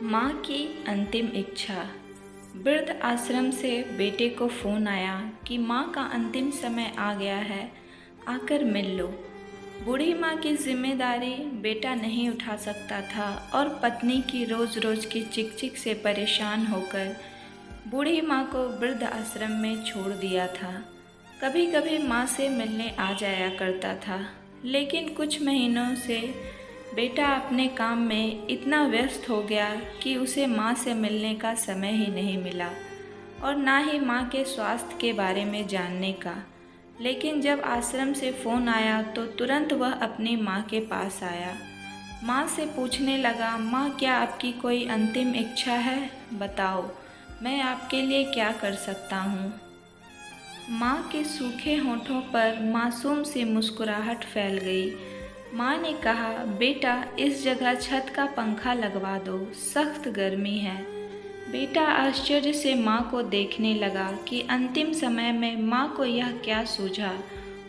माँ की अंतिम इच्छा। वृद्ध आश्रम से बेटे को फ़ोन आया कि माँ का अंतिम समय आ गया है, आकर मिल लो। बूढ़ी माँ की जिम्मेदारी बेटा नहीं उठा सकता था और पत्नी की रोज़ रोज़ की चिक से परेशान होकर बूढ़ी माँ को वृद्ध आश्रम में छोड़ दिया था। कभी कभी माँ से मिलने आ जाया करता था, लेकिन कुछ महीनों से बेटा अपने काम में इतना व्यस्त हो गया कि उसे माँ से मिलने का समय ही नहीं मिला और ना ही माँ के स्वास्थ्य के बारे में जानने का। लेकिन जब आश्रम से फ़ोन आया तो तुरंत वह अपनी माँ के पास आया। माँ से पूछने लगा, माँ क्या आपकी कोई अंतिम इच्छा है? बताओ, मैं आपके लिए क्या कर सकता हूँ। माँ के सूखे होठों पर मासूम सी मुस्कुराहट फैल गई। माँ ने कहा, बेटा इस जगह छत का पंखा लगवा दो, सख्त गर्मी है। बेटा आश्चर्य से माँ को देखने लगा कि अंतिम समय में माँ को यह क्या सूझा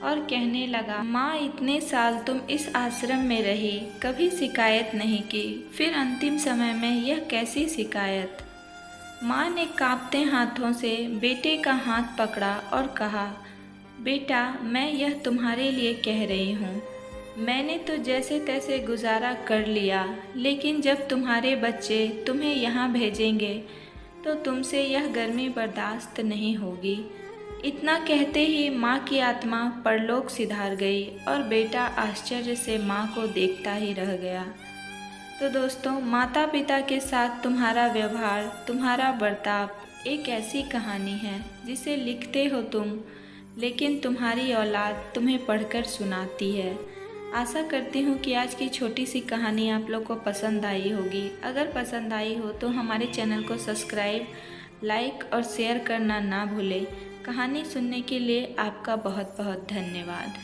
और कहने लगा, माँ इतने साल तुम इस आश्रम में रही, कभी शिकायत नहीं की, फिर अंतिम समय में यह कैसी शिकायत। माँ ने कांपते हाथों से बेटे का हाथ पकड़ा और कहा, बेटा मैं यह तुम्हारे लिए कह रही हूँ। मैंने तो जैसे तैसे गुजारा कर लिया, लेकिन जब तुम्हारे बच्चे तुम्हें यहाँ भेजेंगे तो तुमसे यह गर्मी बर्दाश्त नहीं होगी। इतना कहते ही माँ की आत्मा परलोक सिधार गई और बेटा आश्चर्य से माँ को देखता ही रह गया। तो दोस्तों, माता पिता के साथ तुम्हारा व्यवहार, तुम्हारा बर्ताव एक ऐसी कहानी है जिसे लिखते हो तुम, लेकिन तुम्हारी औलाद तुम्हें पढ़कर सुनाती है। आशा करती हूँ कि आज की छोटी सी कहानी आप लोग को पसंद आई होगी। अगर पसंद आई हो तो हमारे चैनल को सब्सक्राइब, लाइक और शेयर करना ना भूलें। कहानी सुनने के लिए आपका बहुत बहुत धन्यवाद।